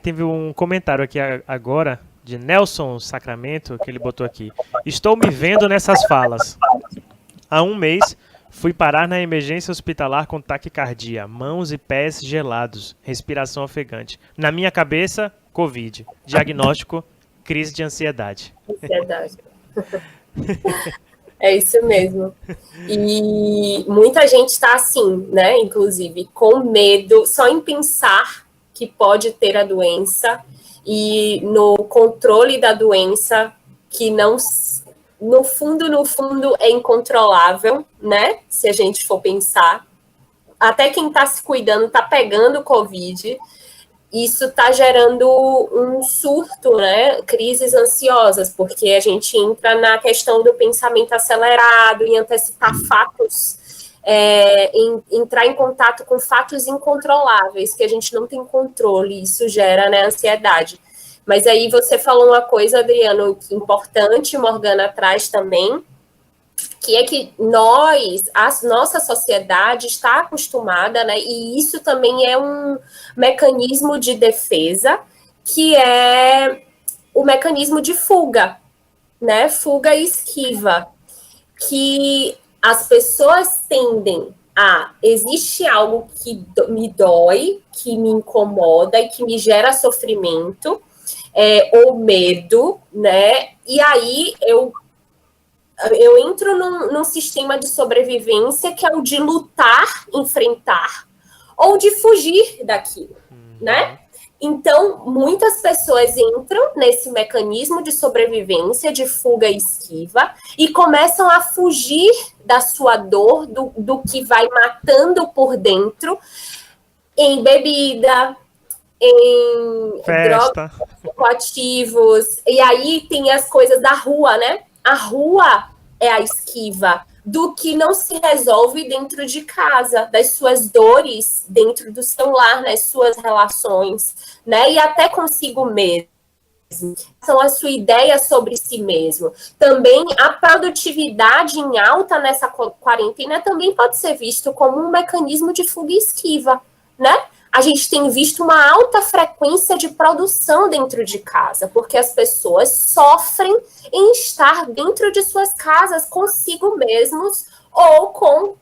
teve um comentário aqui agora de Nelson Sacramento, que ele botou aqui. Estou me vendo nessas falas. Há um mês, fui parar na emergência hospitalar com taquicardia, mãos e pés gelados, respiração ofegante. Na minha cabeça, Covid. Diagnóstico, crise de ansiedade. Ansiedade. É isso mesmo. E muita gente está assim, né? Inclusive, com medo, só em pensar que pode ter a doença e no controle da doença, que não, no fundo, é incontrolável, né? Se a gente for pensar. Até quem está se cuidando está pegando Covid. Isso está gerando um surto, né? Crises ansiosas, porque a gente entra na questão do pensamento acelerado, em antecipar fatos, entrar em contato com fatos incontroláveis, que a gente não tem controle, isso gera, né, ansiedade. Mas aí você falou uma coisa, Adriano, que importante, Morgana traz também, que é que a nossa sociedade está acostumada, né, e isso também é um mecanismo de defesa, que é o mecanismo de fuga, né, fuga e esquiva, que as pessoas tendem existe algo que me dói, que me incomoda e que me gera sofrimento, ou medo, né, e aí eu entro num sistema de sobrevivência que é o de lutar, enfrentar, ou de fugir daquilo, né? Então, muitas pessoas entram nesse mecanismo de sobrevivência, de fuga e esquiva, e começam a fugir da sua dor, do que vai matando por dentro, em bebida, em Festa. drogas psicoativos, e aí tem as coisas da rua, né? A rua é a esquiva do que não se resolve dentro de casa, das suas dores dentro do seu lar, nas suas relações, né? E até consigo mesmo. São a sua ideia sobre si mesmo. Também a produtividade em alta nessa quarentena também pode ser visto como um mecanismo de fuga e esquiva, né? A gente tem visto uma alta frequência de produção dentro de casa, porque as pessoas sofrem em estar dentro de suas casas consigo mesmos ou com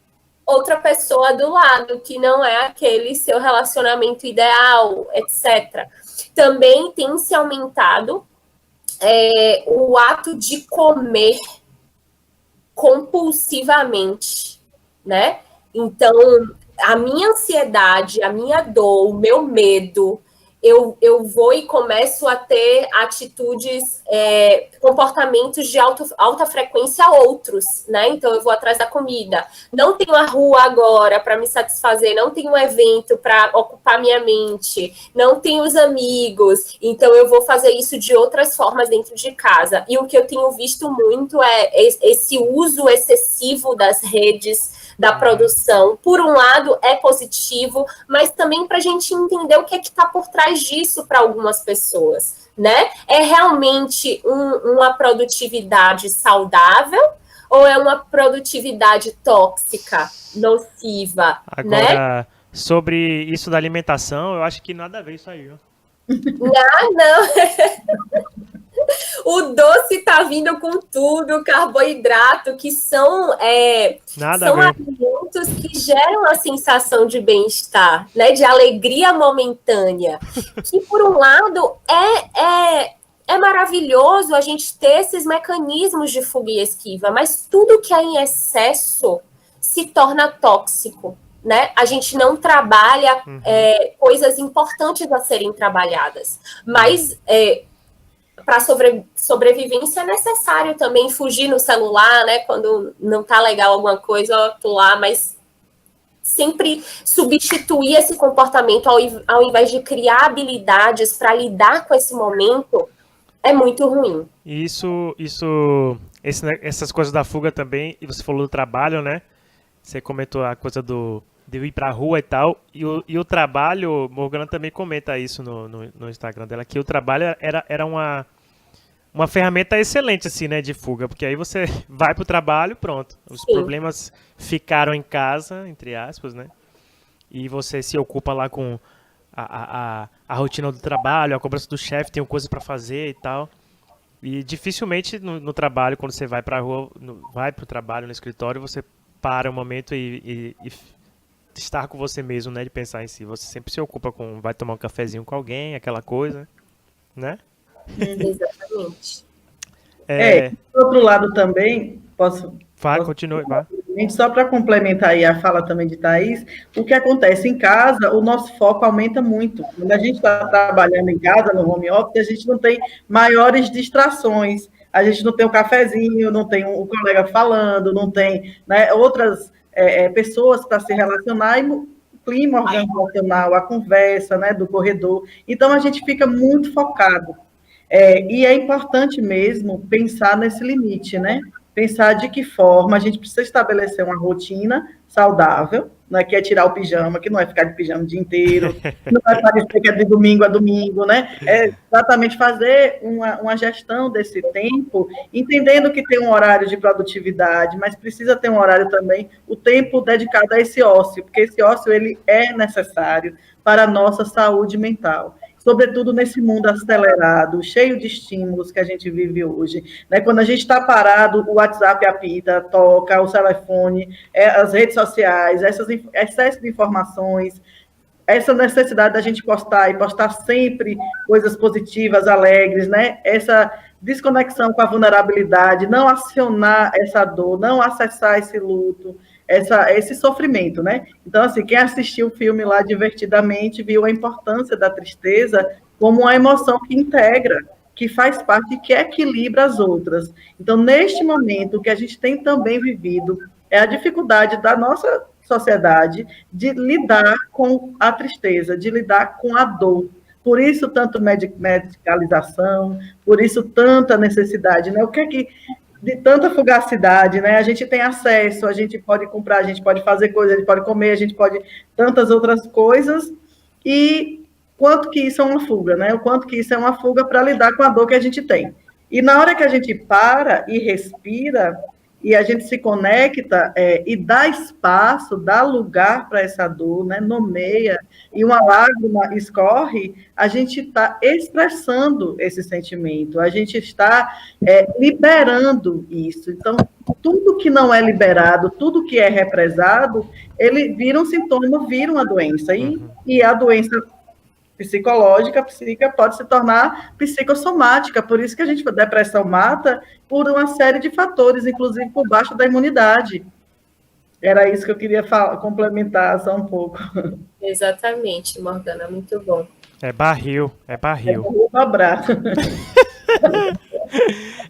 outra pessoa do lado, que não é aquele seu relacionamento ideal, etc. Também tem se aumentado o ato de comer compulsivamente, né? Então, a minha ansiedade, a minha dor, o meu medo, eu vou e começo a ter atitudes, comportamentos de alta frequência outros, né? Então, eu vou atrás da comida. Não tenho a rua agora para me satisfazer, não tenho um evento para ocupar minha mente, não tenho os amigos, então eu vou fazer isso de outras formas dentro de casa. E o que eu tenho visto muito é esse uso excessivo das redes, da produção. Por um lado, é positivo, mas também para a gente entender o que é que está por trás disso para algumas pessoas, né? É realmente uma produtividade saudável ou é uma produtividade tóxica, nociva, Agora, né? sobre isso da alimentação, eu acho que nada a ver isso aí, ó. Não. O doce tá vindo com tudo, carboidrato, que são alimentos que geram a sensação de bem-estar, né? De alegria momentânea. Que, por um lado, é maravilhoso a gente ter esses mecanismos de fuga e esquiva, mas tudo que é em excesso se torna tóxico, né? A gente não trabalha coisas importantes a serem trabalhadas, mas para sobrevivência é necessário também fugir no celular, né? Quando não tá legal alguma coisa, pular, mas sempre substituir esse comportamento ao invés de criar habilidades para lidar com esse momento é muito ruim. Essas coisas da fuga também, e você falou do trabalho, né? Você comentou a coisa de ir pra rua e tal, e o trabalho, Morgana também comenta isso no Instagram dela, que o trabalho era uma ferramenta excelente, assim, né, de fuga, porque aí você vai pro trabalho, pronto. Os problemas ficaram em casa, entre aspas, né? E você se ocupa lá com a rotina do trabalho, a cobrança do chefe, tem coisa para fazer e tal. E dificilmente no trabalho, quando você vai para a rua, vai para o trabalho, no escritório, você para um momento e estar com você mesmo, né? De pensar em si. Você sempre se ocupa com, vai tomar um cafezinho com alguém, aquela coisa, né? Exatamente. Por outro lado também, posso Continue, vai. só para complementar aí a fala também de Thaís, o que acontece em casa, o nosso foco aumenta muito. Quando a gente está trabalhando em casa, no home office, a gente não tem maiores distrações, a gente não tem um cafezinho, não tem um colega falando, não tem, né, outras pessoas para se relacionar, e o clima organizacional, a conversa, né, do corredor. Então, a gente fica muito focado. E é importante mesmo pensar nesse limite, né? Pensar de que forma a gente precisa estabelecer uma rotina saudável, né? Que é tirar o pijama, que não é ficar de pijama o dia inteiro, não vai parecer que é de domingo a domingo, né? É exatamente fazer uma gestão desse tempo, entendendo que tem um horário de produtividade, mas precisa ter um horário também, o tempo dedicado a esse ócio, porque esse ócio ele é necessário para a nossa saúde mental, sobretudo nesse mundo acelerado, cheio de estímulos que a gente vive hoje. Né? Quando a gente está parado, o WhatsApp apita, toca, o telefone, as redes sociais, excesso de informações, essa necessidade da gente postar e postar sempre coisas positivas, alegres, né? Essa desconexão com a vulnerabilidade, não acionar essa dor, não acessar esse luto, esse sofrimento, né? Então, assim, quem assistiu o filme lá divertidamente viu a importância da tristeza como uma emoção que integra, que faz parte e que equilibra as outras. Então, neste momento, o que a gente tem também vivido é a dificuldade da nossa sociedade de lidar com a tristeza, de lidar com a dor. Por isso, tanto medicalização, por isso, tanta necessidade, né? O que é que de tanta fugacidade, né? A gente tem acesso, a gente pode comprar, a gente pode fazer coisas, a gente pode comer, a gente pode tantas outras coisas, e quanto que isso é uma fuga, né? O quanto que isso é uma fuga para lidar com a dor que a gente tem. E na hora que a gente para e respira, e a gente se conecta e dá espaço, dá lugar para essa dor, né? Nomeia, e uma lágrima escorre, a gente está expressando esse sentimento, a gente está liberando isso. Então, tudo que não é liberado, tudo que é represado, ele vira um sintoma, vira uma doença. E a doença psicológica, psíquica, pode se tornar psicossomática, por isso que a depressão mata por uma série de fatores, inclusive por baixo da imunidade. Era isso que eu queria complementar só um pouco. Exatamente, Morgana, muito bom. É barril. Dobrado.